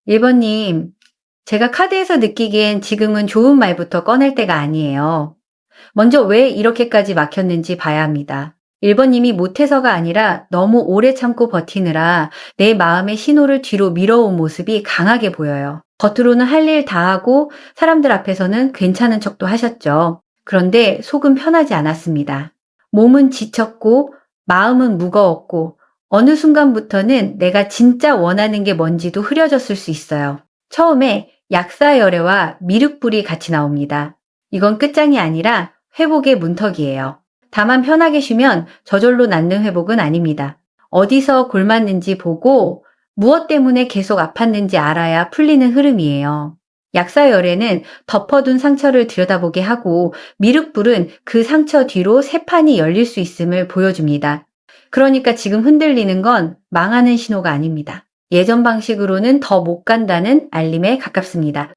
1번님, 제가 카드에서 느끼기엔 지금은 좋은 말부터 꺼낼 때가 아니에요. 먼저 왜 이렇게까지 막혔는지 봐야 합니다. 1번님이 못해서가 아니라 너무 오래 참고 버티느라 내 마음의 신호를 뒤로 밀어온 모습이 강하게 보여요. 겉으로는 할 일 다 하고 사람들 앞에서는 괜찮은 척도 하셨죠. 그런데 속은 편하지 않았습니다. 몸은 지쳤고 마음은 무거웠고 어느 순간부터는 내가 진짜 원하는 게 뭔지도 흐려졌을 수 있어요. 처음에 약사열애와 미륵불이 같이 나옵니다. 이건 끝장이 아니라 회복의 문턱이에요. 다만 편하게 쉬면 저절로 낫는 회복은 아닙니다. 어디서 골맞는지 보고 무엇 때문에 계속 아팠는지 알아야 풀리는 흐름이에요. 약사열애는 덮어둔 상처를 들여다보게 하고 미륵불은 그 상처 뒤로 새 판이 열릴 수 있음을 보여줍니다. 그러니까 지금 흔들리는 건 망하는 신호가 아닙니다. 예전 방식으로는 더 못 간다는 알림에 가깝습니다.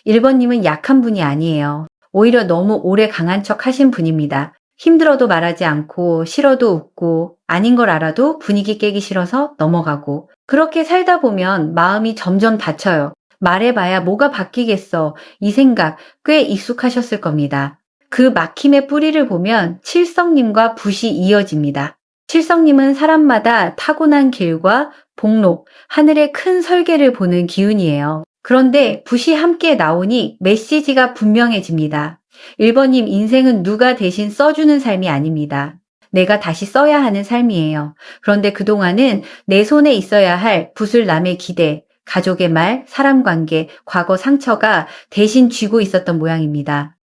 1번님은 약한 분이 아니에요. 오히려 너무 오래 강한 척 하신 분입니다. 힘들어도 말하지 않고 싫어도 웃고 아닌 걸 알아도 분위기 깨기 싫어서 넘어가고 그렇게 살다 보면 마음이 점점 다쳐요. 말해봐야 뭐가 바뀌겠어. 이 생각 꽤 익숙하셨을 겁니다. 그 막힘의 뿌리를 보면 칠성님과 붓이 이어집니다. 칠성님은 사람마다 타고난 길과 복록, 하늘의 큰 설계를 보는 기운이에요. 그런데 붓이 함께 나오니 메시지가 분명해집니다. 1번님 인생은 누가 대신 써주는 삶이 아닙니다. 내가 다시 써야 하는 삶이에요. 그런데 그동안은 내 손에 있어야 할 붓을 남의 기대, 가족의 말, 사람 관계, 과거 상처가 대신 쥐고 있었던 모양입니다.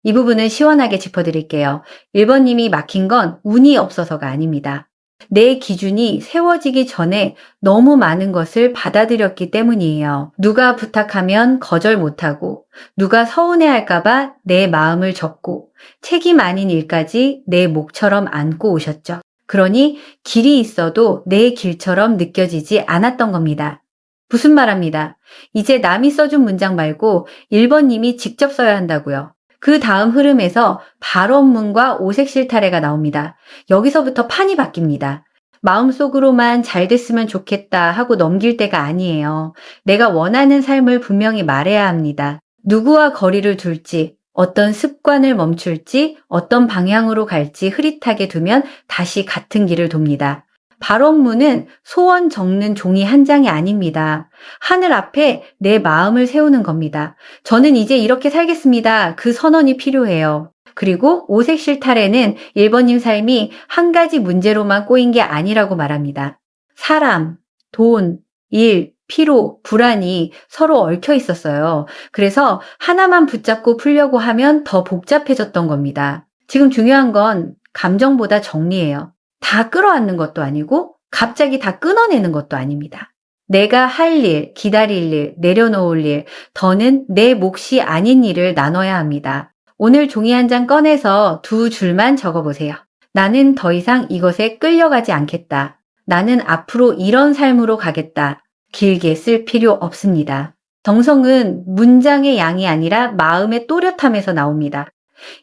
이 부분은 시원하게 짚어드릴게요. 1번님이 막힌 건 운이 없어서가 아닙니다. 내 기준이 세워지기 전에 너무 많은 것을 받아들였기 때문이에요. 누가 부탁하면 거절 못하고, 누가 서운해할까봐 내 마음을 접고, 책임 아닌 일까지 내 몫처럼 안고 오셨죠. 그러니 길이 있어도 내 길처럼 느껴지지 않았던 겁니다. 무슨 말합니다. 이제 남이 써준 문장 말고 1번님이 직접 써야 한다고요. 그 다음 흐름에서 발언문과 오색 실타래가 나옵니다. 여기서부터 판이 바뀝니다. 마음속으로만 잘 됐으면 좋겠다 하고 넘길 때가 아니에요. 내가 원하는 삶을 분명히 말해야 합니다. 누구와 거리를 둘지, 어떤 습관을 멈출지, 어떤 방향으로 갈지 흐릿하게 두면 다시 같은 길을 돕니다. 발언문은 소원 적는 종이 한 장이 아닙니다. 하늘 앞에 내 마음을 세우는 겁니다. 저는 이제 이렇게 살겠습니다. 그 선언이 필요해요. 그리고 오색 실타래는 1번님 삶이 한 가지 문제로만 꼬인 게 아니라고 말합니다. 사람, 돈, 일, 피로, 불안이 서로 얽혀 있었어요. 그래서 하나만 붙잡고 풀려고 하면 더 복잡해졌던 겁니다. 지금 중요한 건 감정보다 정리예요. 다 끌어안는 것도 아니고 갑자기 다 끊어내는 것도 아닙니다. 내가 할 일, 기다릴 일, 내려놓을 일, 더는 내 몫이 아닌 일을 나눠야 합니다. 오늘 종이 한 장 꺼내서 두 줄만 적어보세요. 나는 더 이상 이것에 끌려가지 않겠다. 나는 앞으로 이런 삶으로 가겠다. 길게 쓸 필요 없습니다. 정성은 문장의 양이 아니라 마음의 또렷함에서 나옵니다.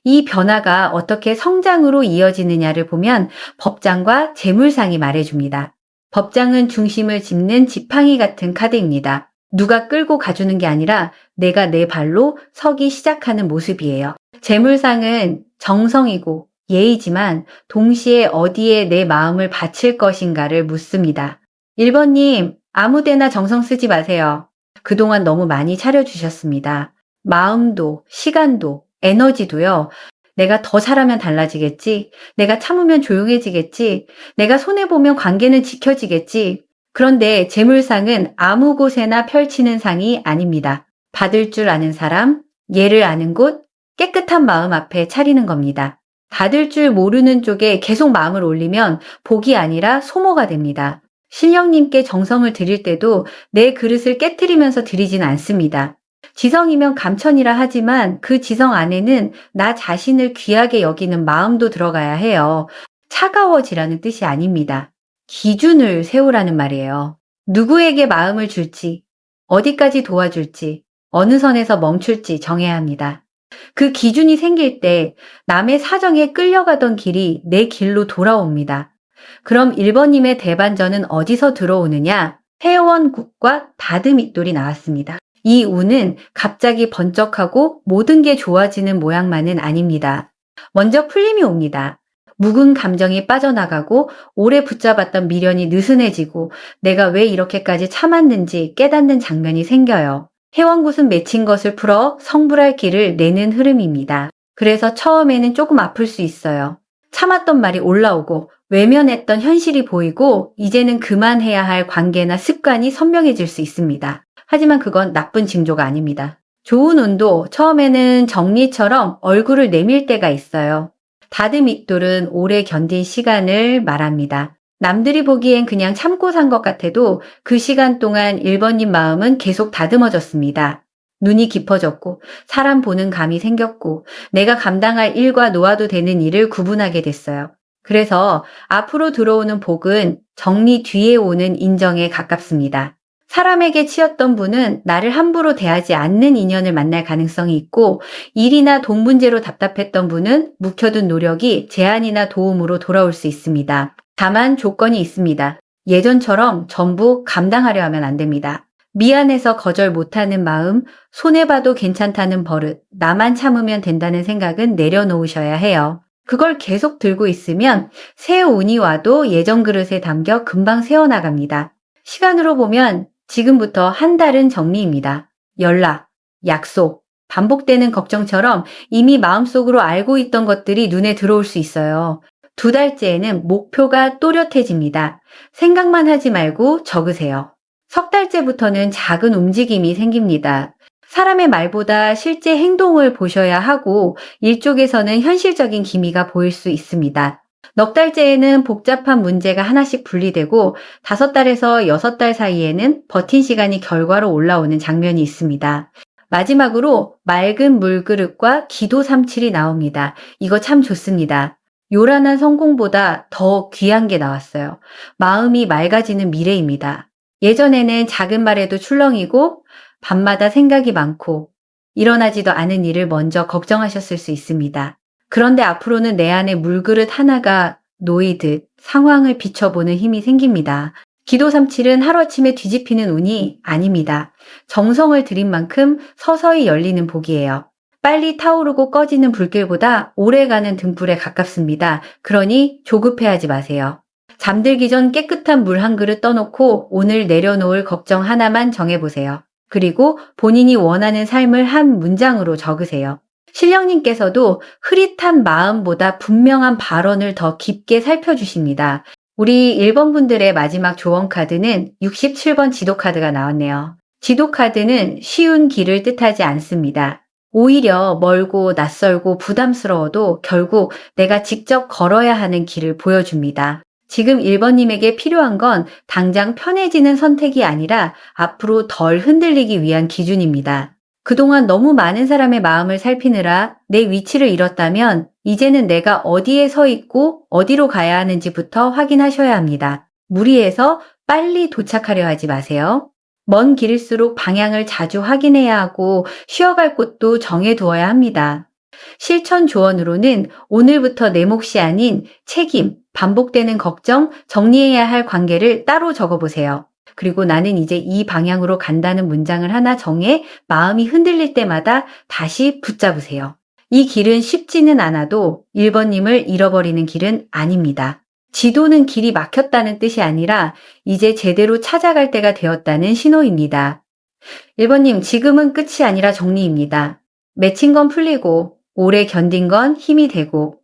이 변화가 어떻게 성장으로 이어지느냐를 보면 법장과 재물상이 말해줍니다. 법장은 중심을 짚는 지팡이 같은 카드입니다. 누가 끌고 가주는 게 아니라 내가 내 발로 서기 시작하는 모습이에요. 재물상은 정성이고 예의지만 동시에 어디에 내 마음을 바칠 것인가를 묻습니다. 1번님, 아무데나 정성 쓰지 마세요. 그동안 너무 많이 차려주셨습니다. 마음도, 시간도, 에너지도요. 내가 더 잘하면 달라지겠지. 내가 참으면 조용해지겠지. 내가 손해보면 관계는 지켜지겠지. 그런데 재물상은 아무 곳에나 펼치는 상이 아닙니다. 받을 줄 아는 사람, 예를 아는 곳, 깨끗한 마음 앞에 차리는 겁니다. 받을 줄 모르는 쪽에 계속 마음을 올리면 복이 아니라 소모가 됩니다. 신령님께 정성을 드릴 때도 내 그릇을 깨트리면서 드리진 않습니다. 지성이면 감천이라 하지만 그 지성 안에는 나 자신을 귀하게 여기는 마음도 들어가야 해요. 차가워지라는 뜻이 아닙니다. 기준을 세우라는 말이에요. 누구에게 마음을 줄지, 어디까지 도와줄지, 어느 선에서 멈출지 정해야 합니다. 그 기준이 생길 때 남의 사정에 끌려가던 길이 내 길로 돌아옵니다. 그럼 1번님의 대반전은 어디서 들어오느냐? 회원국과 다드밋돌이 나왔습니다. 이 운은 갑자기 번쩍하고 모든 게 좋아지는 모양만은 아닙니다. 먼저 풀림이 옵니다. 묵은 감정이 빠져나가고 오래 붙잡았던 미련이 느슨해지고 내가 왜 이렇게까지 참았는지 깨닫는 장면이 생겨요. 회원굿은 맺힌 것을 풀어 성불할 길을 내는 흐름입니다. 그래서 처음에는 조금 아플 수 있어요. 참았던 말이 올라오고 외면했던 현실이 보이고 이제는 그만해야 할 관계나 습관이 선명해질 수 있습니다. 하지만 그건 나쁜 징조가 아닙니다. 좋은 운도 처음에는 정리처럼 얼굴을 내밀 때가 있어요. 다드밋돌은 오래 견딘 시간을 말합니다. 남들이 보기엔 그냥 참고 산 것 같아도 그 시간 동안 1번님 마음은 계속 다듬어졌습니다. 눈이 깊어졌고 사람 보는 감이 생겼고 내가 감당할 일과 놓아도 되는 일을 구분하게 됐어요. 그래서 앞으로 들어오는 복은 정리 뒤에 오는 인정에 가깝습니다. 사람에게 치였던 분은 나를 함부로 대하지 않는 인연을 만날 가능성이 있고 일이나 돈 문제로 답답했던 분은 묵혀둔 노력이 제안이나 도움으로 돌아올 수 있습니다. 다만 조건이 있습니다. 예전처럼 전부 감당하려 하면 안 됩니다. 미안해서 거절 못하는 마음, 손해봐도 괜찮다는 버릇, 나만 참으면 된다는 생각은 내려놓으셔야 해요. 그걸 계속 들고 있으면 새 운이 와도 예전 그릇에 담겨 금방 새어나갑니다. 시간으로 보면 지금부터 한 달은 정리입니다. 연락, 약속, 반복되는 걱정처럼 이미 마음속으로 알고 있던 것들이 눈에 들어올 수 있어요. 2달째에는 목표가 또렷해집니다. 생각만 하지 말고 적으세요. 3달째부터는 작은 움직임이 생깁니다. 사람의 말보다 실제 행동을 보셔야 하고 일쪽에서는 현실적인 기미가 보일 수 있습니다. 4달째에는 복잡한 문제가 하나씩 분리되고 5달에서 6달 사이에는 버틴 시간이 결과로 올라오는 장면이 있습니다. 마지막으로 맑은 물그릇과 기도 삼칠이 나옵니다. 이거 참 좋습니다. 요란한 성공보다 더 귀한 게 나왔어요. 마음이 맑아지는 미래입니다. 예전에는 작은 말에도 출렁이고 밤마다 생각이 많고 일어나지도 않은 일을 먼저 걱정하셨을 수 있습니다. 그런데 앞으로는 내 안에 물그릇 하나가 놓이듯 상황을 비춰보는 힘이 생깁니다. 기도 삼칠은 하루아침에 뒤집히는 운이 아닙니다. 정성을 들인 만큼 서서히 열리는 복이에요. 빨리 타오르고 꺼지는 불길보다 오래가는 등불에 가깝습니다. 그러니 조급해하지 마세요. 잠들기 전 깨끗한 물 한 그릇 떠놓고 오늘 내려놓을 걱정 하나만 정해보세요. 그리고 본인이 원하는 삶을 한 문장으로 적으세요. 신령님께서도 흐릿한 마음보다 분명한 발언을 더 깊게 살펴주십니다. 우리 1번 분들의 마지막 조언 카드는 67번 지도 카드가 나왔네요. 지도 카드는 쉬운 길을 뜻하지 않습니다. 오히려 멀고 낯설고 부담스러워도 결국 내가 직접 걸어야 하는 길을 보여줍니다. 지금 1번님에게 필요한 건 당장 편해지는 선택이 아니라 앞으로 덜 흔들리기 위한 기준입니다. 그동안 너무 많은 사람의 마음을 살피느라 내 위치를 잃었다면 이제는 내가 어디에 서 있고 어디로 가야 하는지부터 확인하셔야 합니다. 무리해서 빨리 도착하려 하지 마세요. 먼 길일수록 방향을 자주 확인해야 하고 쉬어갈 곳도 정해두어야 합니다. 실천 조언으로는 오늘부터 내 몫이 아닌 책임, 반복되는 걱정, 정리해야 할 관계를 따로 적어보세요. 그리고 나는 이제 이 방향으로 간다는 문장을 하나 정해 마음이 흔들릴 때마다 다시 붙잡으세요. 이 길은 쉽지는 않아도 1번님을 잃어버리는 길은 아닙니다. 지도는 길이 막혔다는 뜻이 아니라 이제 제대로 찾아갈 때가 되었다는 신호입니다. 1번님, 지금은 끝이 아니라 정리입니다. 맺힌 건 풀리고 오래 견딘 건 힘이 되고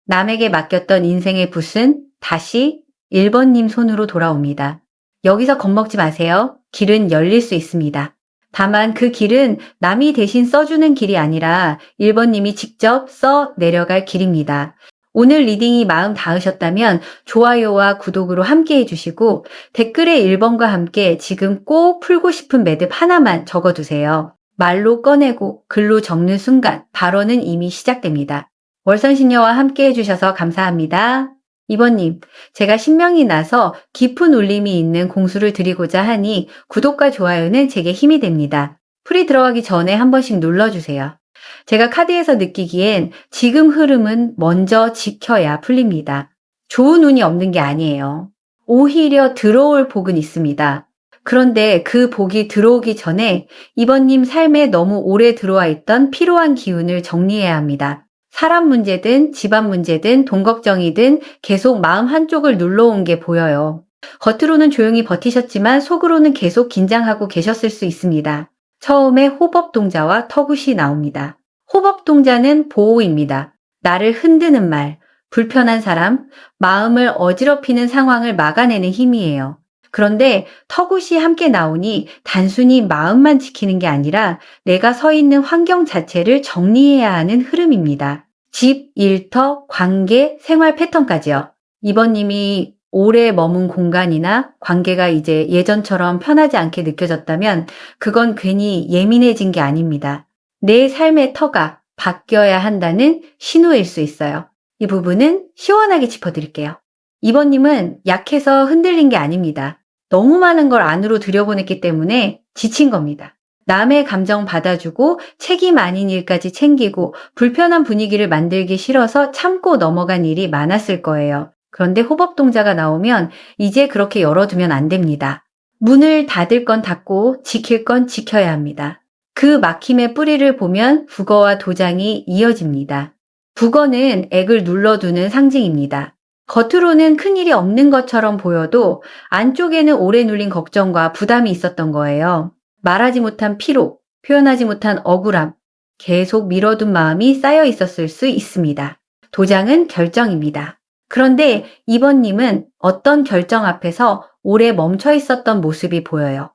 남에게 맡겼던 인생의 붓은 다시 1번님 손으로 돌아옵니다. 여기서 겁먹지 마세요. 길은 열릴 수 있습니다. 다만 그 길은 남이 대신 써주는 길이 아니라 1번님이 직접 써 내려갈 길입니다. 오늘 리딩이 마음 닿으셨다면 좋아요와 구독으로 함께 해주시고 댓글에 1번과 함께 지금 꼭 풀고 싶은 매듭 하나만 적어두세요. 말로 꺼내고 글로 적는 순간 발언은 이미 시작됩니다. 월선신녀와 함께 해주셔서 감사합니다. 2번님, 제가 신명이 나서 깊은 울림이 있는 공수를 드리고자 하니 구독과 좋아요는 제게 힘이 됩니다. 풀이 들어가기 전에 한 번씩 눌러주세요. 제가 카드에서 느끼기엔 지금 흐름은 먼저 지켜야 풀립니다. 좋은 운이 없는 게 아니에요. 오히려 들어올 복은 있습니다. 그런데 그 복이 들어오기 전에 이번님 삶에 너무 오래 들어와 있던 피로한 기운을 정리해야 합니다. 사람 문제든 집안 문제든 돈 걱정이든 계속 마음 한쪽을 눌러온 게 보여요. 겉으로는 조용히 버티셨지만 속으로는 계속 긴장하고 계셨을 수 있습니다. 처음에 호법 동자와 턱굿이 나옵니다. 호법 동자는 보호입니다. 나를 흔드는 말, 불편한 사람, 마음을 어지럽히는 상황을 막아내는 힘이에요. 그런데 턱굿이 함께 나오니 단순히 마음만 지키는 게 아니라 내가 서 있는 환경 자체를 정리해야 하는 흐름입니다. 집, 일터, 관계, 생활 패턴까지요. 이번님이 오래 머문 공간이나 관계가 이제 예전처럼 편하지 않게 느껴졌다면 그건 괜히 예민해진 게 아닙니다. 내 삶의 터가 바뀌어야 한다는 신호일 수 있어요. 이 부분은 시원하게 짚어드릴게요. 이번님은 약해서 흔들린 게 아닙니다. 너무 많은 걸 안으로 들여보냈기 때문에 지친 겁니다. 남의 감정 받아주고 책임 아닌 일까지 챙기고 불편한 분위기를 만들기 싫어서 참고 넘어간 일이 많았을 거예요. 그런데 호법동자가 나오면 이제 그렇게 열어두면 안 됩니다. 문을 닫을 건 닫고 지킬 건 지켜야 합니다. 그 막힘의 뿌리를 보면 북어와 도장이 이어집니다. 북어는 액을 눌러두는 상징입니다. 겉으로는 큰일이 없는 것처럼 보여도 안쪽에는 오래 눌린 걱정과 부담이 있었던 거예요. 말하지 못한 피로, 표현하지 못한 억울함, 계속 미뤄둔 마음이 쌓여 있었을 수 있습니다. 도장은 결정입니다. 그런데 이번님은 어떤 결정 앞에서 오래 멈춰 있었던 모습이 보여요.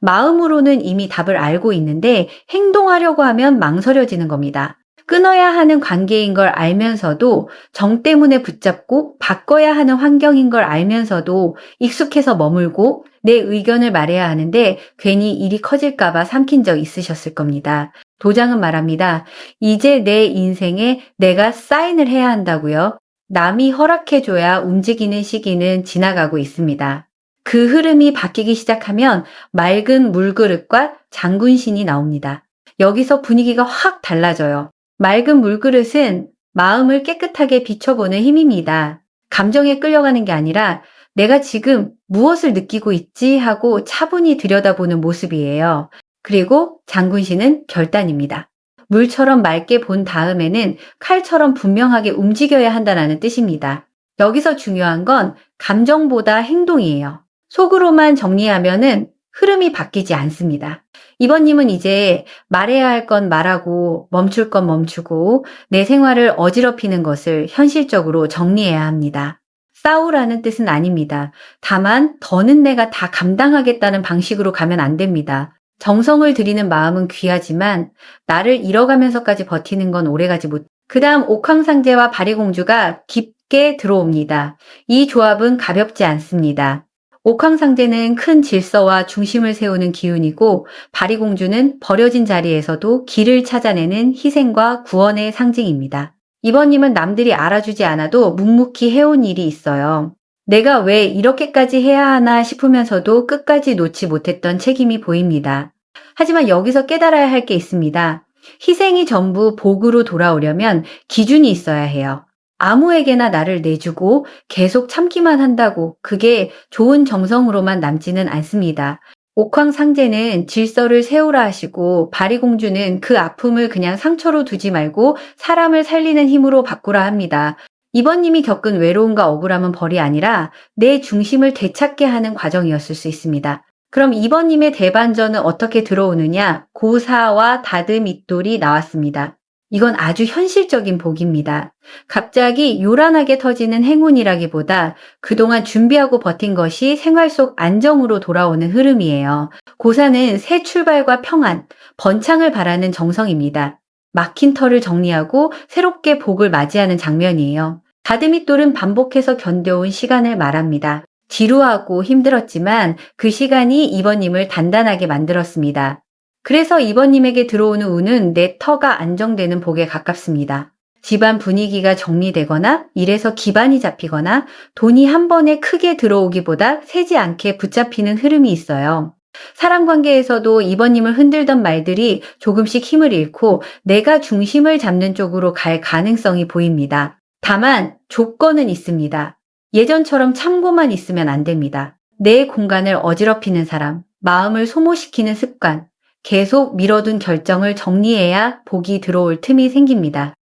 마음으로는 이미 답을 알고 있는데 행동하려고 하면 망설여지는 겁니다. 끊어야 하는 관계인 걸 알면서도 정 때문에 붙잡고 바꿔야 하는 환경인 걸 알면서도 익숙해서 머물고 내 의견을 말해야 하는데 괜히 일이 커질까봐 삼킨 적 있으셨을 겁니다. 도장은 말합니다. 이제 내 인생에 내가 사인을 해야 한다고요. 남이 허락해줘야 움직이는 시기는 지나가고 있습니다. 그 흐름이 바뀌기 시작하면 맑은 물그릇과 장군신이 나옵니다. 여기서 분위기가 확 달라져요. 맑은 물그릇은 마음을 깨끗하게 비춰보는 힘입니다. 감정에 끌려가는 게 아니라 내가 지금 무엇을 느끼고 있지 하고 차분히 들여다보는 모습이에요. 그리고 장군신은 결단입니다. 물처럼 맑게 본 다음에는 칼처럼 분명하게 움직여야 한다는 뜻입니다. 여기서 중요한 건 감정보다 행동이에요. 속으로만 정리하면은 흐름이 바뀌지 않습니다. 이번님은 이제 말해야 할 건 말하고 멈출 건 멈추고 내 생활을 어지럽히는 것을 현실적으로 정리해야 합니다. 싸우라는 뜻은 아닙니다. 다만 더는 내가 다 감당하겠다는 방식으로 가면 안 됩니다. 정성을 들이는 마음은 귀하지만 나를 잃어가면서까지 버티는 건 오래가지 못. 그 다음 옥황상제와 바리공주가 깊게 들어옵니다. 이 조합은 가볍지 않습니다. 옥황상제는 큰 질서와 중심을 세우는 기운이고 바리공주는 버려진 자리에서도 길을 찾아내는 희생과 구원의 상징입니다. 이번님은 남들이 알아주지 않아도 묵묵히 해온 일이 있어요. 내가 왜 이렇게까지 해야 하나 싶으면서도 끝까지 놓지 못했던 책임이 보입니다. 하지만 여기서 깨달아야 할 게 있습니다. 희생이 전부 복으로 돌아오려면 기준이 있어야 해요. 아무에게나 나를 내주고 계속 참기만 한다고 그게 좋은 정성으로만 남지는 않습니다. 옥황상제는 질서를 세우라 하시고 바리공주는 그 아픔을 그냥 상처로 두지 말고 사람을 살리는 힘으로 바꾸라 합니다. 이번님이 겪은 외로움과 억울함은 벌이 아니라 내 중심을 되찾게 하는 과정이었을 수 있습니다. 그럼 이번님의 대반전은 어떻게 들어오느냐? 고사와 다듬이돌이 나왔습니다. 이건 아주 현실적인 복입니다. 갑자기 요란하게 터지는 행운이라기보다 그동안 준비하고 버틴 것이 생활 속 안정으로 돌아오는 흐름이에요. 고사는 새 출발과 평안, 번창을 바라는 정성입니다. 막힌 털을 정리하고 새롭게 복을 맞이하는 장면이에요. 다듬이돌은 반복해서 견뎌온 시간을 말합니다. 지루하고 힘들었지만 그 시간이 이번님을 단단하게 만들었습니다. 그래서 이번님에게 들어오는 운은 내 터가 안정되는 복에 가깝습니다. 집안 분위기가 정리되거나 일에서 기반이 잡히거나 돈이 한 번에 크게 들어오기보다 세지 않게 붙잡히는 흐름이 있어요. 사람 관계에서도 이번님을 흔들던 말들이 조금씩 힘을 잃고 내가 중심을 잡는 쪽으로 갈 가능성이 보입니다. 다만 조건은 있습니다. 예전처럼 참고만 있으면 안 됩니다. 내 공간을 어지럽히는 사람, 마음을 소모시키는 습관, 계속 미뤄둔 결정을 정리해야 복이 들어올 틈이 생깁니다.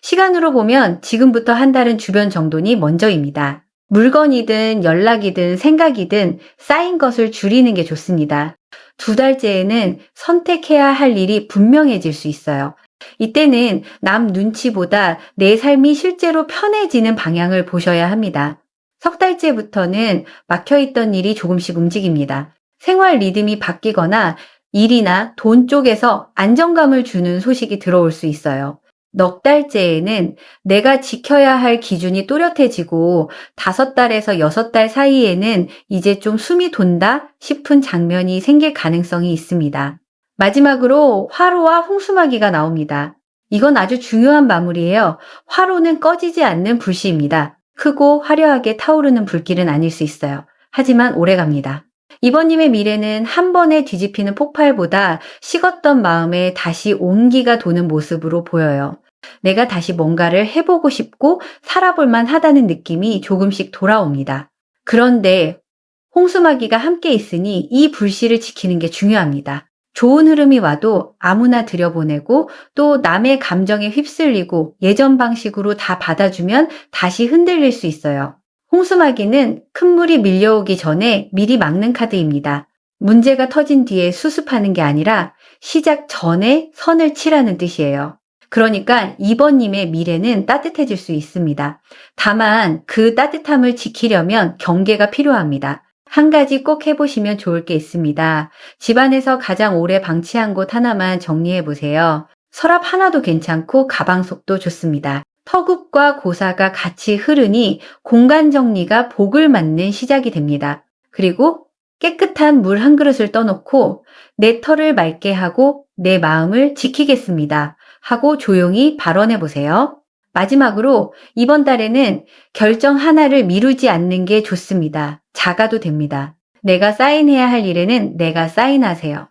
시간으로 보면 지금부터 한 달은 주변 정돈이 먼저입니다. 물건이든 연락이든 생각이든 쌓인 것을 줄이는 게 좋습니다. 두 달째에는 선택해야 할 일이 분명해질 수 있어요. 이때는 남 눈치보다 내 삶이 실제로 편해지는 방향을 보셔야 합니다. 석 달째부터는 막혀있던 일이 조금씩 움직입니다. 생활 리듬이 바뀌거나 일이나 돈 쪽에서 안정감을 주는 소식이 들어올 수 있어요. 넉 달째에는 내가 지켜야 할 기준이 또렷해지고 5달에서 6달 사이에는 이제 좀 숨이 돈다 싶은 장면이 생길 가능성이 있습니다. 마지막으로 화로와 홍수마기가 나옵니다. 이건 아주 중요한 마무리예요. 화로는 꺼지지 않는 불씨입니다. 크고 화려하게 타오르는 불길은 아닐 수 있어요. 하지만 오래갑니다. 이번님의 미래는 한 번에 뒤집히는 폭발보다 식었던 마음에 다시 온기가 도는 모습으로 보여요. 내가 다시 뭔가를 해보고 싶고 살아볼만 하다는 느낌이 조금씩 돌아옵니다. 그런데 홍수마기가 함께 있으니 이 불씨를 지키는 게 중요합니다. 좋은 흐름이 와도 아무나 들여보내고 또 남의 감정에 휩쓸리고 예전 방식으로 다 받아주면 다시 흔들릴 수 있어요. 홍수마기는 큰 물이 밀려오기 전에 미리 막는 카드입니다. 문제가 터진 뒤에 수습하는 게 아니라 시작 전에 선을 치라는 뜻이에요. 그러니까 2번님의 미래는 따뜻해질 수 있습니다. 다만 그 따뜻함을 지키려면 경계가 필요합니다. 한 가지 꼭 해보시면 좋을 게 있습니다. 집안에서 가장 오래 방치한 곳 하나만 정리해 보세요. 서랍 하나도 괜찮고 가방 속도 좋습니다. 터굽과 고사가 같이 흐르니 공간 정리가 복을 맞는 시작이 됩니다. 그리고 깨끗한 물 한 그릇을 떠놓고 내 털을 맑게 하고 내 마음을 지키겠습니다. 하고 조용히 발언해 보세요. 마지막으로 이번 달에는 결정 하나를 미루지 않는 게 좋습니다. 작아도 됩니다. 내가 사인해야 할 일에는 내가 사인하세요.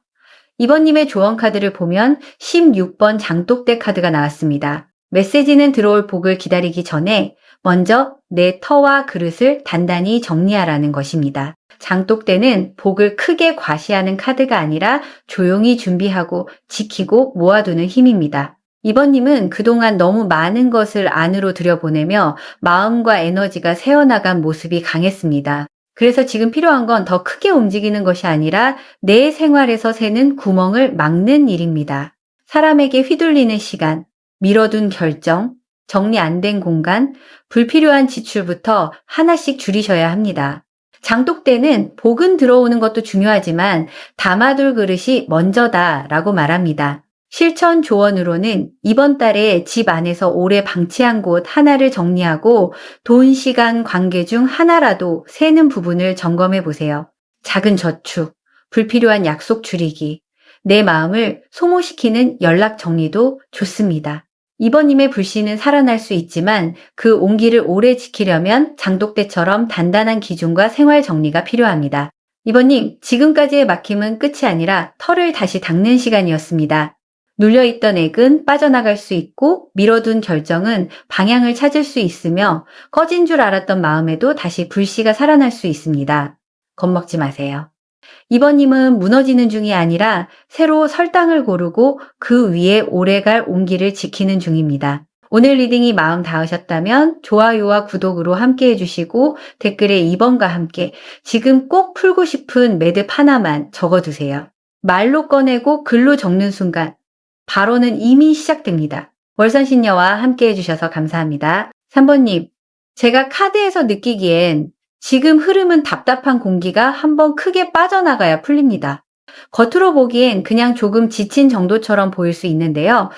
이번님의 조언 카드를 보면 16번 장독대 카드가 나왔습니다. 메시지는 들어올 복을 기다리기 전에 먼저 내 터와 그릇을 단단히 정리하라는 것입니다. 장독대는 복을 크게 과시하는 카드가 아니라 조용히 준비하고 지키고 모아두는 힘입니다. 이번님은 그동안 너무 많은 것을 안으로 들여보내며 마음과 에너지가 새어나간 모습이 강했습니다. 그래서 지금 필요한 건 더 크게 움직이는 것이 아니라 내 생활에서 새는 구멍을 막는 일입니다. 사람에게 휘둘리는 시간, 미뤄둔 결정, 정리 안 된 공간, 불필요한 지출부터 하나씩 줄이셔야 합니다. 장독대는 복은 들어오는 것도 중요하지만 담아둘 그릇이 먼저다라고 말합니다. 실천 조언으로는 이번 달에 집 안에서 오래 방치한 곳 하나를 정리하고 돈, 시간, 관계 중 하나라도 새는 부분을 점검해 보세요. 작은 저축, 불필요한 약속 줄이기, 내 마음을 소모시키는 연락 정리도 좋습니다. 이번님의 불씨는 살아날 수 있지만 그 온기를 오래 지키려면 장독대처럼 단단한 기준과 생활 정리가 필요합니다. 이번님, 지금까지의 막힘은 끝이 아니라 털을 다시 닦는 시간이었습니다. 눌려있던 액은 빠져나갈 수 있고 미뤄둔 결정은 방향을 찾을 수 있으며 꺼진 줄 알았던 마음에도 다시 불씨가 살아날 수 있습니다. 겁먹지 마세요. 이번님은 무너지는 중이 아니라 새로 설 땅을 고르고 그 위에 오래갈 온기를 지키는 중입니다. 오늘 리딩이 마음 닿으셨다면 좋아요와 구독으로 함께 해주시고 댓글에 2번과 함께 지금 꼭 풀고 싶은 매듭 하나만 적어두세요. 말로 꺼내고 글로 적는 순간 발언은 이미 시작됩니다. 월선신녀와 함께 해주셔서 감사합니다. 3번님, 제가 카드에서 느끼기엔 지금 흐름은 답답한 공기가 한번 크게 빠져나가야 풀립니다. 겉으로 보기엔 그냥 조금 지친 정도처럼 보일 수 있는데요.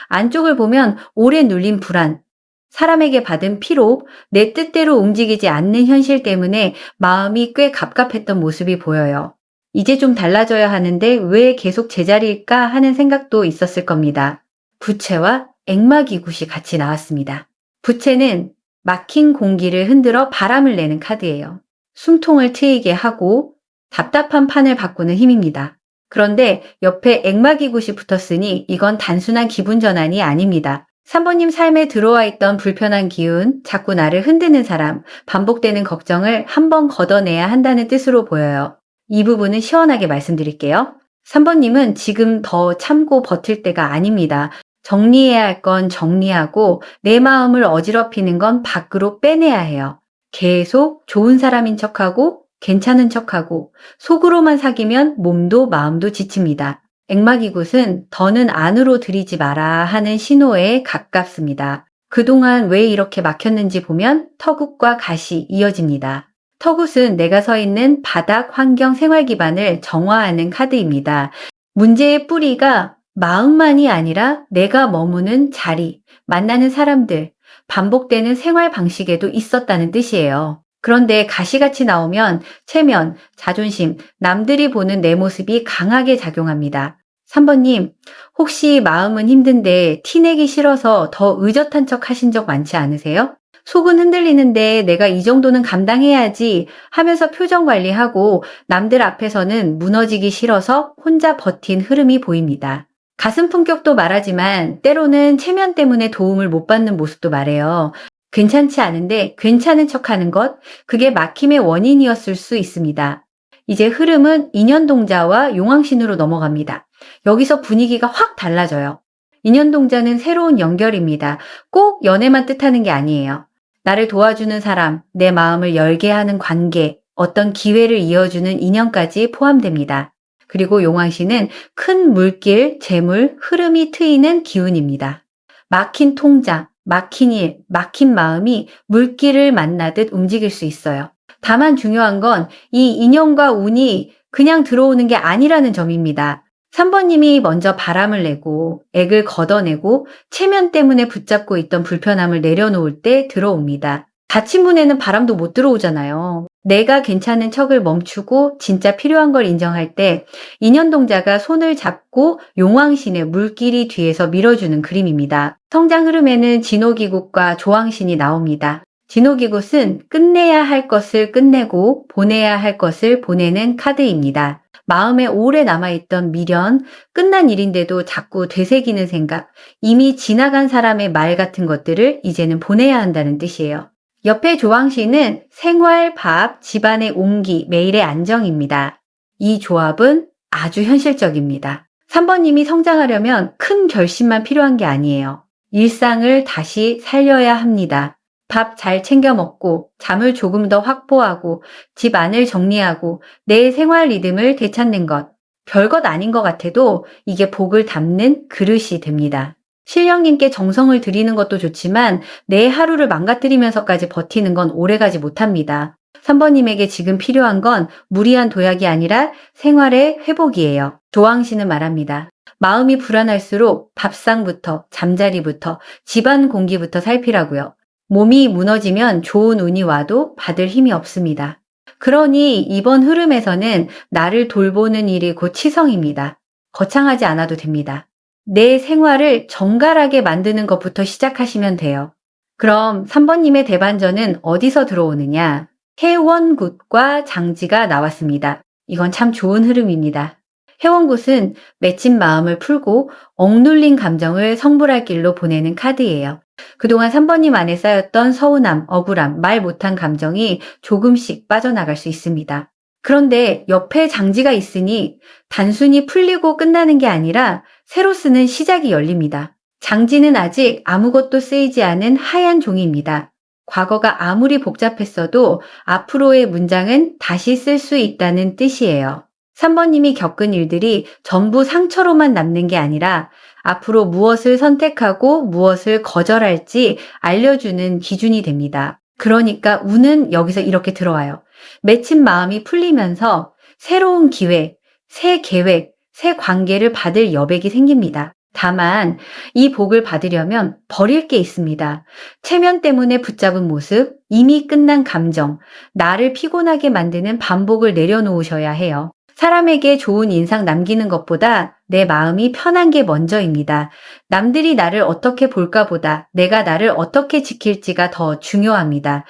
안쪽을 보면 오래 눌린 불안, 사람에게 받은 피로, 내 뜻대로 움직이지 않는 현실 때문에 마음이 꽤 갑갑했던 모습이 보여요. 이제 좀 달라져야 하는데 왜 계속 제자리일까 하는 생각도 있었을 겁니다. 부채와 액막이굿이 같이 나왔습니다. 부채는 막힌 공기를 흔들어 바람을 내는 카드예요. 숨통을 트이게 하고 답답한 판을 바꾸는 힘입니다. 그런데 옆에 액막이굿이 붙었으니 이건 단순한 기분 전환이 아닙니다. 3번님 삶에 들어와 있던 불편한 기운, 자꾸 나를 흔드는 사람, 반복되는 걱정을 한번 걷어내야 한다는 뜻으로 보여요. 이 부분은 시원하게 말씀드릴게요. 3번님은 지금 더 참고 버틸 때가 아닙니다. 정리해야 할 건 정리하고 내 마음을 어지럽히는 건 밖으로 빼내야 해요. 계속 좋은 사람인 척하고 괜찮은 척하고 속으로만 사귀면 몸도 마음도 지칩니다. 액막이굿은 더는 안으로 들이지 마라 하는 신호에 가깝습니다. 그동안 왜 이렇게 막혔는지 보면 턱굿과 갓이 이어집니다. 턱굿은 내가 서 있는 바닥 환경 생활 기반을 정화하는 카드입니다. 문제의 뿌리가 마음만이 아니라 내가 머무는 자리, 만나는 사람들, 반복되는 생활 방식에도 있었다는 뜻이에요. 그런데 가시같이 나오면 체면, 자존심, 남들이 보는 내 모습이 강하게 작용합니다. 3번님, 혹시 마음은 힘든데 티내기 싫어서 더 의젓한 척 하신 적 많지 않으세요? 속은 흔들리는데 내가 이 정도는 감당해야지 하면서 표정 관리하고 남들 앞에서는 무너지기 싫어서 혼자 버틴 흐름이 보입니다. 가슴 품격도 말하지만 때로는 체면 때문에 도움을 못 받는 모습도 말해요. 괜찮지 않은데 괜찮은 척하는 것, 그게 막힘의 원인이었을 수 있습니다. 이제 흐름은 인연동자와 용왕신으로 넘어갑니다. 여기서 분위기가 확 달라져요. 인연동자는 새로운 연결입니다. 꼭 연애만 뜻하는 게 아니에요. 나를 도와주는 사람, 내 마음을 열게 하는 관계, 어떤 기회를 이어주는 인연까지 포함됩니다. 그리고 용왕신은 큰 물길, 재물, 흐름이 트이는 기운입니다. 막힌 통장, 막힌 일, 막힌 마음이 물길을 만나듯 움직일 수 있어요. 다만 중요한 건 이 인연과 운이 그냥 들어오는 게 아니라는 점입니다. 3번님이 먼저 바람을 내고 액을 걷어내고 체면 때문에 붙잡고 있던 불편함을 내려놓을 때 들어옵니다. 닫힌 문에는 바람도 못 들어오잖아요. 내가 괜찮은 척을 멈추고 진짜 필요한 걸 인정할 때 인연동자가 손을 잡고 용왕신의 물길이 뒤에서 밀어주는 그림입니다. 성장 흐름에는 진호기굿과 조왕신이 나옵니다. 진호기굿은 끝내야 할 것을 끝내고 보내야 할 것을 보내는 카드입니다. 마음에 오래 남아있던 미련, 끝난 일인데도 자꾸 되새기는 생각, 이미 지나간 사람의 말 같은 것들을 이제는 보내야 한다는 뜻이에요. 옆에 조왕신은 생활, 밥, 집안의 온기, 매일의 안정입니다. 이 조합은 아주 현실적입니다. 3번님이 성장하려면 큰 결심만 필요한 게 아니에요. 일상을 다시 살려야 합니다. 밥 잘 챙겨 먹고 잠을 조금 더 확보하고 집 안을 정리하고 내 생활 리듬을 되찾는 것. 별것 아닌 것 같아도 이게 복을 담는 그릇이 됩니다. 신령님께 정성을 들이는 것도 좋지만 내 하루를 망가뜨리면서까지 버티는 건 오래가지 못합니다. 3번님에게 지금 필요한 건 무리한 도약이 아니라 생활의 회복이에요. 조왕신은 말합니다. 마음이 불안할수록 밥상부터 잠자리부터 집안 공기부터 살피라고요. 몸이 무너지면 좋은 운이 와도 받을 힘이 없습니다. 그러니 이번 흐름에서는 나를 돌보는 일이 곧 치성입니다. 거창하지 않아도 됩니다. 내 생활을 정갈하게 만드는 것부터 시작하시면 돼요. 그럼 3번님의 대반전은 어디서 들어오느냐? 해원굿과 장지가 나왔습니다. 이건 참 좋은 흐름입니다. 해원굿은 맺힌 마음을 풀고 억눌린 감정을 성불할 길로 보내는 카드예요. 그동안 3번님 안에 쌓였던 서운함, 억울함, 말 못한 감정이 조금씩 빠져나갈 수 있습니다. 그런데 옆에 장지가 있으니 단순히 풀리고 끝나는 게 아니라 새로 쓰는 시작이 열립니다. 장지는 아직 아무것도 쓰이지 않은 하얀 종이입니다. 과거가 아무리 복잡했어도 앞으로의 문장은 다시 쓸 수 있다는 뜻이에요. 3번님이 겪은 일들이 전부 상처로만 남는 게 아니라 앞으로 무엇을 선택하고 무엇을 거절할지 알려주는 기준이 됩니다. 그러니까 운은 여기서 이렇게 들어와요. 맺힌 마음이 풀리면서 새로운 기회, 새 계획, 새 관계를 받을 여백이 생깁니다. 다만 이 복을 받으려면 버릴 게 있습니다. 체면 때문에 붙잡은 모습, 이미 끝난 감정, 나를 피곤하게 만드는 반복을 내려놓으셔야 해요. 사람에게 좋은 인상 남기는 것보다 내 마음이 편한 게 먼저입니다. 남들이 나를 어떻게 볼까 보다 내가 나를 어떻게 지킬지가 더 중요합니다.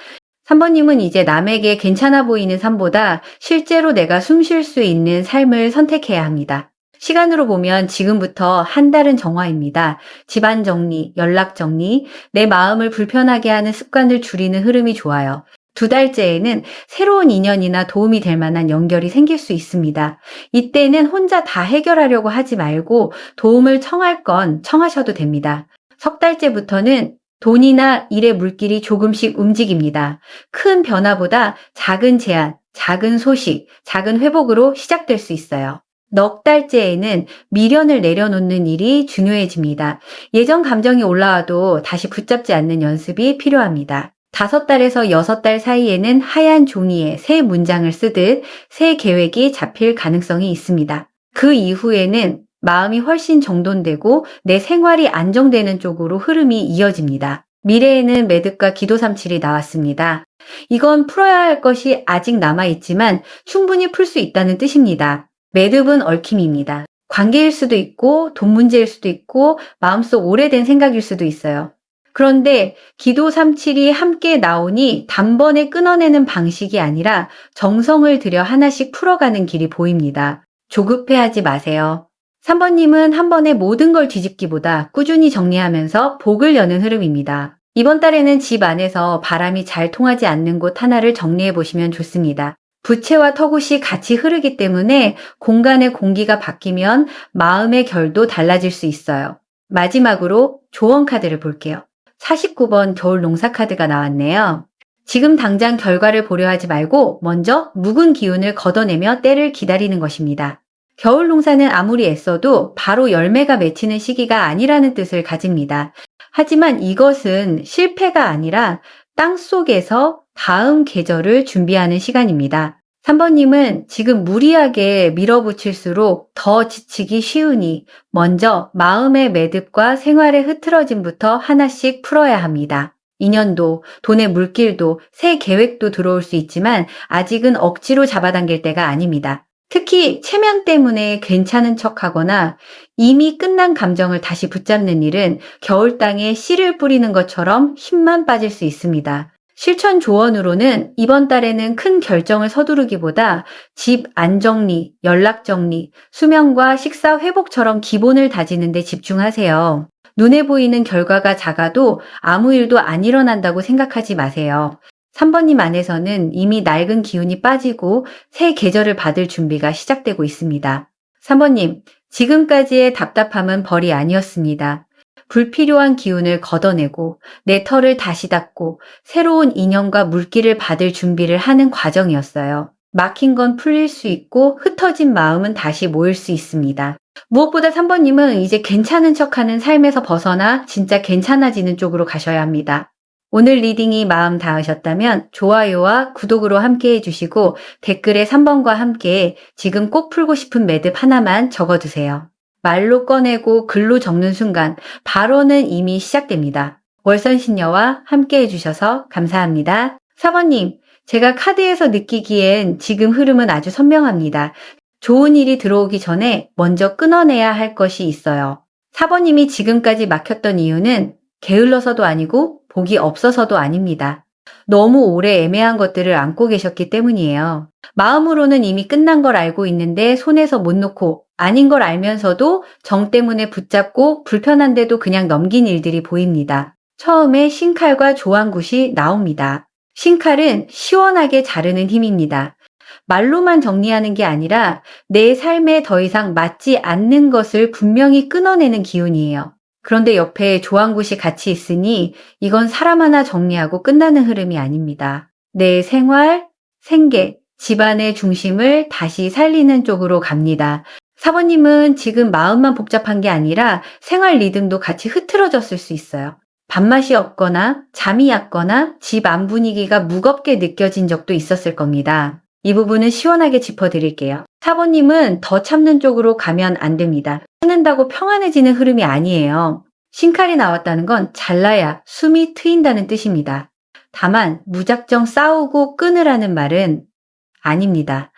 3번님은 이제 남에게 괜찮아 보이는 삶보다 실제로 내가 숨 쉴 수 있는 삶을 선택해야 합니다. 시간으로 보면 지금부터 한 달은 정화입니다. 집안 정리, 연락 정리, 내 마음을 불편하게 하는 습관을 줄이는 흐름이 좋아요. 두 달째에는 새로운 인연이나 도움이 될 만한 연결이 생길 수 있습니다. 이때는 혼자 다 해결하려고 하지 말고 도움을 청할 건 청하셔도 됩니다. 석 달째부터는 돈이나 일의 물길이 조금씩 움직입니다. 큰 변화보다 작은 제안, 작은 소식, 작은 회복으로 시작될 수 있어요. 넉 달째에는 미련을 내려놓는 일이 중요해집니다. 예전 감정이 올라와도 다시 붙잡지 않는 연습이 필요합니다. 5달에서 6달 사이에는 하얀 종이에 새 문장을 쓰듯 새 계획이 잡힐 가능성이 있습니다. 그 이후에는 마음이 훨씬 정돈되고 내 생활이 안정되는 쪽으로 흐름이 이어집니다. 미래에는 매듭과 기도삼칠이 나왔습니다. 이건 풀어야 할 것이 아직 남아있지만 충분히 풀 수 있다는 뜻입니다. 매듭은 얽힘입니다. 관계일 수도 있고 돈 문제일 수도 있고 마음속 오래된 생각일 수도 있어요. 그런데 기도삼칠이 함께 나오니 단번에 끊어내는 방식이 아니라 정성을 들여 하나씩 풀어가는 길이 보입니다. 조급해하지 마세요. 3번님은 한 번에 모든 걸 뒤집기보다 꾸준히 정리하면서 복을 여는 흐름입니다. 이번 달에는 집 안에서 바람이 잘 통하지 않는 곳 하나를 정리해 보시면 좋습니다. 부채와 턱옷이 같이 흐르기 때문에 공간의 공기가 바뀌면 마음의 결도 달라질 수 있어요. 마지막으로 조언 카드를 볼게요. 49번 겨울 농사 카드가 나왔네요. 지금 당장 결과를 보려 하지 말고 먼저 묵은 기운을 걷어내며 때를 기다리는 것입니다. 겨울 농사는 아무리 애써도 바로 열매가 맺히는 시기가 아니라는 뜻을 가집니다. 하지만 이것은 실패가 아니라 땅 속에서 다음 계절을 준비하는 시간입니다. 3번님은 지금 무리하게 밀어붙일수록 더 지치기 쉬우니 먼저 마음의 매듭과 생활의 흐트러짐부터 하나씩 풀어야 합니다. 인연도, 돈의 물길도, 새 계획도 들어올 수 있지만 아직은 억지로 잡아당길 때가 아닙니다. 특히 체면 때문에 괜찮은 척하거나 이미 끝난 감정을 다시 붙잡는 일은 겨울 땅에 씨를 뿌리는 것처럼 힘만 빠질 수 있습니다. 실천 조언으로는 이번 달에는 큰 결정을 서두르기보다 집 안정리, 연락 정리, 수면과 식사 회복처럼 기본을 다지는 데 집중하세요. 눈에 보이는 결과가 작아도 아무 일도 안 일어난다고 생각하지 마세요. 3번님 안에서는 이미 낡은 기운이 빠지고 새 계절을 받을 준비가 시작되고 있습니다. 3번님, 지금까지의 답답함은 벌이 아니었습니다. 불필요한 기운을 걷어내고 내 털을 다시 닦고 새로운 인연과 물기를 받을 준비를 하는 과정이었어요. 막힌 건 풀릴 수 있고 흩어진 마음은 다시 모일 수 있습니다. 무엇보다 3번님은 이제 괜찮은 척하는 삶에서 벗어나 진짜 괜찮아지는 쪽으로 가셔야 합니다. 오늘 리딩이 마음 닿으셨다면 좋아요와 구독으로 함께 해주시고 댓글에 3번과 함께 지금 꼭 풀고 싶은 매듭 하나만 적어두세요. 말로 꺼내고 글로 적는 순간 바로는 이미 시작됩니다. 월선신녀와 함께 해주셔서 감사합니다. 4번님, 제가 카드에서 느끼기엔 지금 흐름은 아주 선명합니다. 좋은 일이 들어오기 전에 먼저 끊어내야 할 것이 있어요. 4번님이 지금까지 막혔던 이유는 게을러서도 아니고 복이 없어서도 아닙니다. 너무 오래 애매한 것들을 안고 계셨기 때문이에요. 마음으로는 이미 끝난 걸 알고 있는데 손에서 못 놓고 아닌 걸 알면서도 정 때문에 붙잡고 불편한데도 그냥 넘긴 일들이 보입니다. 처음에 신칼과 조항굿이 나옵니다. 신칼은 시원하게 자르는 힘입니다. 말로만 정리하는 게 아니라 내 삶에 더 이상 맞지 않는 것을 분명히 끊어내는 기운이에요. 그런데 옆에 조항굿이 같이 있으니 이건 사람 하나 정리하고 끝나는 흐름이 아닙니다. 내 생활, 생계, 집안의 중심을 다시 살리는 쪽으로 갑니다. 4번님은 지금 마음만 복잡한 게 아니라 생활 리듬도 같이 흐트러졌을 수 있어요. 밥맛이 없거나 잠이 얕거나 집 안 분위기가 무겁게 느껴진 적도 있었을 겁니다. 이 부분은 시원하게 짚어드릴게요. 4번님은 더 참는 쪽으로 가면 안 됩니다. 참는다고 평안해지는 흐름이 아니에요. 신칼이 나왔다는 건 잘라야 숨이 트인다는 뜻입니다. 다만 무작정 싸우고 끊으라는 말은 아닙니다.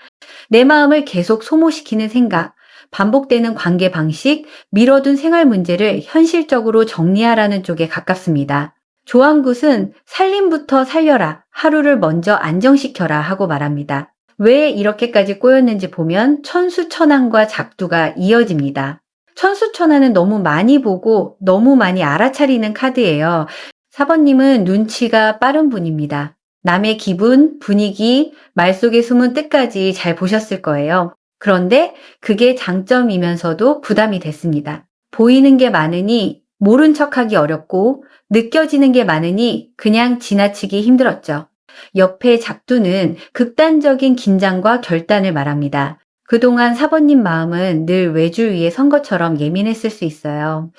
내 마음을 계속 소모시키는 생각, 반복되는 관계 방식, 미뤄둔 생활 문제를 현실적으로 정리하라는 쪽에 가깝습니다. 조항굿은 살림부터 살려라, 하루를 먼저 안정시켜라 하고 말합니다. 왜 이렇게까지 꼬였는지 보면 천수천왕과 작두가 이어집니다. 천수천왕은 너무 많이 보고 너무 많이 알아차리는 카드예요. 4번님은 눈치가 빠른 분입니다. 남의 기분, 분위기, 말 속에 숨은 뜻까지 잘 보셨을 거예요. 그런데 그게 장점이면서도 부담이 됐습니다. 보이는 게 많으니 모른 척하기 어렵고 느껴지는 게 많으니 그냥 지나치기 힘들었죠. 옆에 작두는 극단적인 긴장과 결단을 말합니다. 그동안 사모님 마음은 늘 외줄 위에 선 것처럼 예민했을 수 있어요.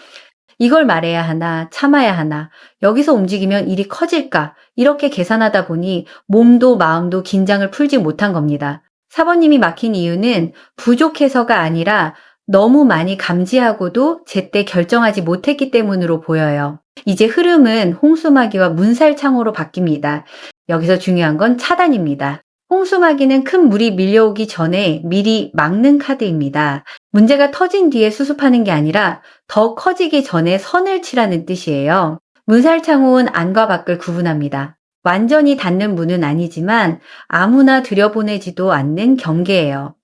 이걸 말해야 하나, 참아야 하나, 여기서 움직이면 일이 커질까, 이렇게 계산하다 보니 몸도 마음도 긴장을 풀지 못한 겁니다. 사모님이 막힌 이유는 부족해서가 아니라 너무 많이 감지하고도 제때 결정하지 못했기 때문으로 보여요. 이제 흐름은 홍수마귀와 문살창으로 바뀝니다. 여기서 중요한 건 차단입니다. 홍수마귀는 큰 물이 밀려오기 전에 미리 막는 카드입니다. 문제가 터진 뒤에 수습하는 게 아니라 더 커지기 전에 선을 치라는 뜻이에요. 문살창호는 안과 밖을 구분합니다. 완전히 닫는 문은 아니지만 아무나 들여보내지도 않는 경계예요.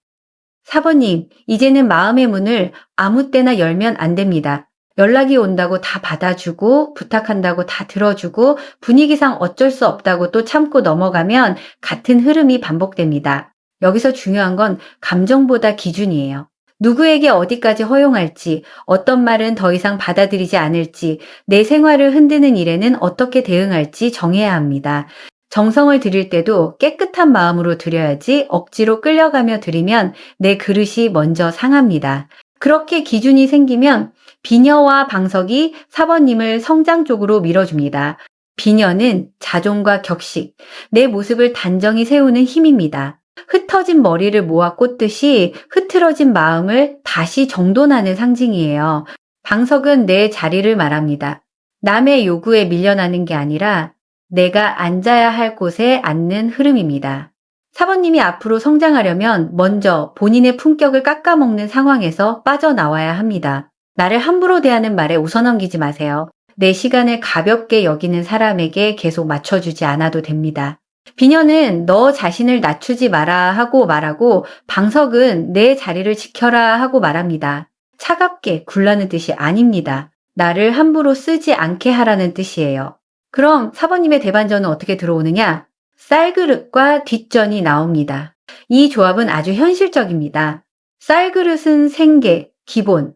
사모님, 이제는 마음의 문을 아무 때나 열면 안 됩니다. 연락이 온다고 다 받아주고 부탁한다고 다 들어주고 분위기상 어쩔 수 없다고 또 참고 넘어가면 같은 흐름이 반복됩니다. 여기서 중요한 건 감정보다 기준이에요. 누구에게 어디까지 허용할지, 어떤 말은 더 이상 받아들이지 않을지, 내 생활을 흔드는 일에는 어떻게 대응할지 정해야 합니다. 정성을 들일 때도 깨끗한 마음으로 드려야지 억지로 끌려가며 드리면 내 그릇이 먼저 상합니다. 그렇게 기준이 생기면 비녀와 방석이 사모님을 성장 쪽으로 밀어줍니다. 비녀는 자존과 격식, 내 모습을 단정히 세우는 힘입니다. 흩어진 머리를 모아 꽂듯이 흐트러진 마음을 다시 정돈하는 상징이에요. 방석은 내 자리를 말합니다. 남의 요구에 밀려나는 게 아니라 내가 앉아야 할 곳에 앉는 흐름입니다. 사모님이 앞으로 성장하려면 먼저 본인의 품격을 깎아먹는 상황에서 빠져나와야 합니다. 나를 함부로 대하는 말에 웃어넘기지 마세요. 내 시간을 가볍게 여기는 사람에게 계속 맞춰주지 않아도 됩니다. 비녀는 너 자신을 낮추지 마라 하고 말하고 방석은 내 자리를 지켜라 하고 말합니다. 차갑게 굴라는 뜻이 아닙니다. 나를 함부로 쓰지 않게 하라는 뜻이에요. 그럼 사모님의 대반전은 어떻게 들어오느냐? 쌀그릇과 뒷전이 나옵니다. 이 조합은 아주 현실적입니다. 쌀그릇은 생계, 기본,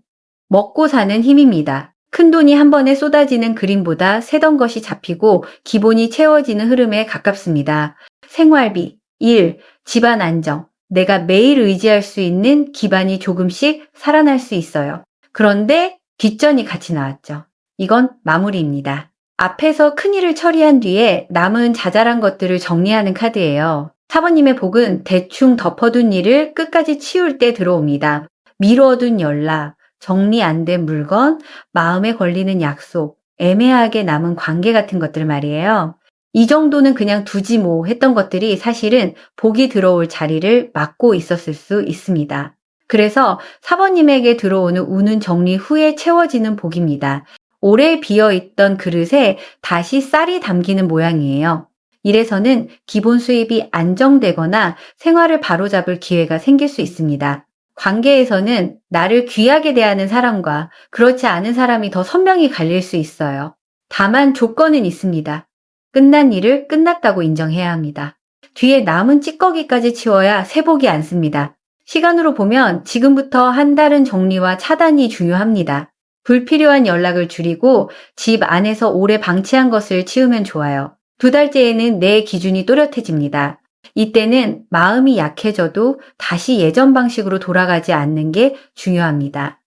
먹고 사는 힘입니다. 큰돈이 한 번에 쏟아지는 그림보다 세던 것이 잡히고 기본이 채워지는 흐름에 가깝습니다. 생활비, 일, 집안 안정, 내가 매일 의지할 수 있는 기반이 조금씩 살아날 수 있어요. 그런데 뒷전이 같이 나왔죠. 이건 마무리입니다. 앞에서 큰일을 처리한 뒤에 남은 자잘한 것들을 정리하는 카드예요. 사모님의 복은 대충 덮어둔 일을 끝까지 치울 때 들어옵니다. 미뤄둔 연락, 정리 안 된 물건, 마음에 걸리는 약속, 애매하게 남은 관계 같은 것들 말이에요. 이 정도는 그냥 두지 뭐 했던 것들이 사실은 복이 들어올 자리를 막고 있었을 수 있습니다. 그래서 사모님에게 들어오는 운은 정리 후에 채워지는 복입니다. 오래 비어있던 그릇에 다시 쌀이 담기는 모양이에요. 이래서는 기본 수입이 안정되거나 생활을 바로잡을 기회가 생길 수 있습니다. 관계에서는 나를 귀하게 대하는 사람과 그렇지 않은 사람이 더 선명히 갈릴 수 있어요. 다만 조건은 있습니다. 끝난 일을 끝났다고 인정해야 합니다. 뒤에 남은 찌꺼기까지 치워야 세복이 않습니다. 시간으로 보면 지금부터 한 달은 정리와 차단이 중요합니다. 불필요한 연락을 줄이고 집 안에서 오래 방치한 것을 치우면 좋아요. 2달째에는 내 기준이 또렷해집니다. 이때는 마음이 약해져도 다시 예전 방식으로 돌아가지 않는 게 중요합니다.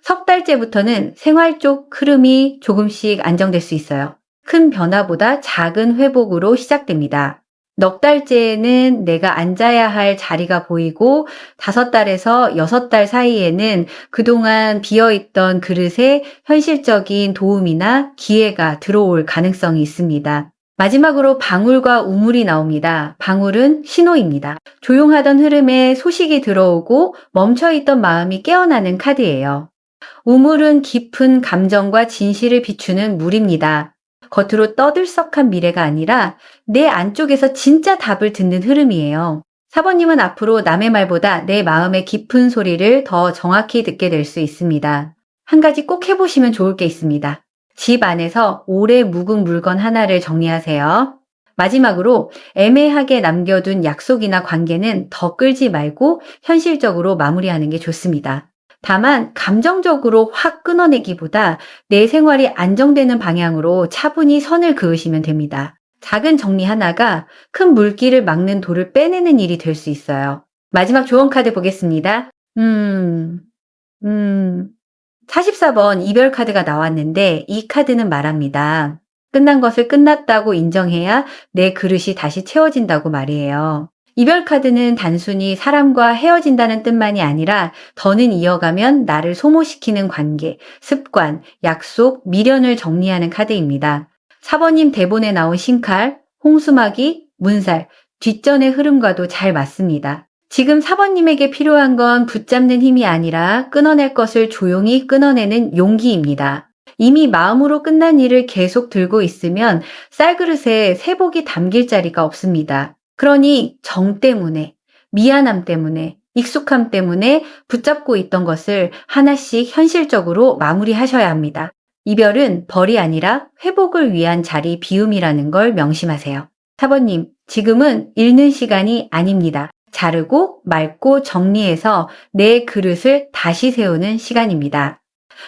3달째부터는 생활 쪽 흐름이 조금씩 안정될 수 있어요. 큰 변화보다 작은 회복으로 시작됩니다. 4달째에는 내가 앉아야 할 자리가 보이고 5달에서 6달 사이에는 그동안 비어있던 그릇에 현실적인 도움이나 기회가 들어올 가능성이 있습니다. 마지막으로 방울과 우물이 나옵니다. 방울은 신호입니다. 조용하던 흐름에 소식이 들어오고 멈춰있던 마음이 깨어나는 카드예요. 우물은 깊은 감정과 진실을 비추는 물입니다. 겉으로 떠들썩한 미래가 아니라 내 안쪽에서 진짜 답을 듣는 흐름이에요. 사모님은 앞으로 남의 말보다 내 마음의 깊은 소리를 더 정확히 듣게 될 수 있습니다. 한 가지 꼭 해보시면 좋을 게 있습니다. 집 안에서 오래 묵은 물건 하나를 정리하세요. 마지막으로 애매하게 남겨둔 약속이나 관계는 더 끌지 말고 현실적으로 마무리하는 게 좋습니다. 다만 감정적으로 확 끊어내기보다 내 생활이 안정되는 방향으로 차분히 선을 그으시면 됩니다. 작은 정리 하나가 큰 물길을 막는 돌을 빼내는 일이 될 수 있어요. 마지막 조언 카드 보겠습니다. 음, 음, 44번 이별 카드가 나왔는데 이 카드는 말합니다. 끝난 것을 끝났다고 인정해야 내 그릇이 다시 채워진다고 말이에요. 이별 카드는 단순히 사람과 헤어진다는 뜻만이 아니라 더는 이어가면 나를 소모시키는 관계, 습관, 약속, 미련을 정리하는 카드입니다. 사번님 대본에 나온 신칼, 홍수막이, 문살, 뒷전의 흐름과도 잘 맞습니다. 지금 사번님에게 필요한 건 붙잡는 힘이 아니라 끊어낼 것을 조용히 끊어내는 용기입니다. 이미 마음으로 끝난 일을 계속 들고 있으면 쌀그릇에 새복이 담길 자리가 없습니다. 그러니 정 때문에, 미안함 때문에, 익숙함 때문에 붙잡고 있던 것을 하나씩 현실적으로 마무리하셔야 합니다. 이별은 벌이 아니라 회복을 위한 자리 비움이라는 걸 명심하세요. 사번님, 지금은 잃는 시간이 아닙니다. 자르고 맑고 정리해서 내 그릇을 다시 세우는 시간입니다.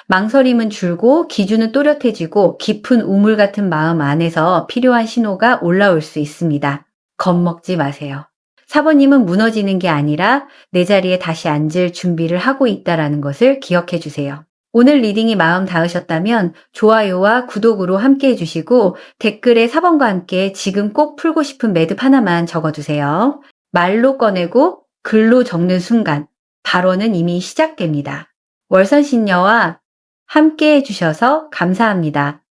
망설임은 줄고 기준은 또렷해지고 깊은 우물 같은 마음 안에서 필요한 신호가 올라올 수 있습니다. 겁먹지 마세요. 사번님은 무너지는 게 아니라 내 자리에 다시 앉을 준비를 하고 있다는 것을 기억해 주세요. 오늘 리딩이 마음 닿으셨다면 좋아요와 구독으로 함께 해주시고 댓글에 사번과 함께 지금 꼭 풀고 싶은 매듭 하나만 적어주세요. 말로 꺼내고 글로 적는 순간 발언은 이미 시작됩니다. 월선신녀와 함께 해주셔서 감사합니다.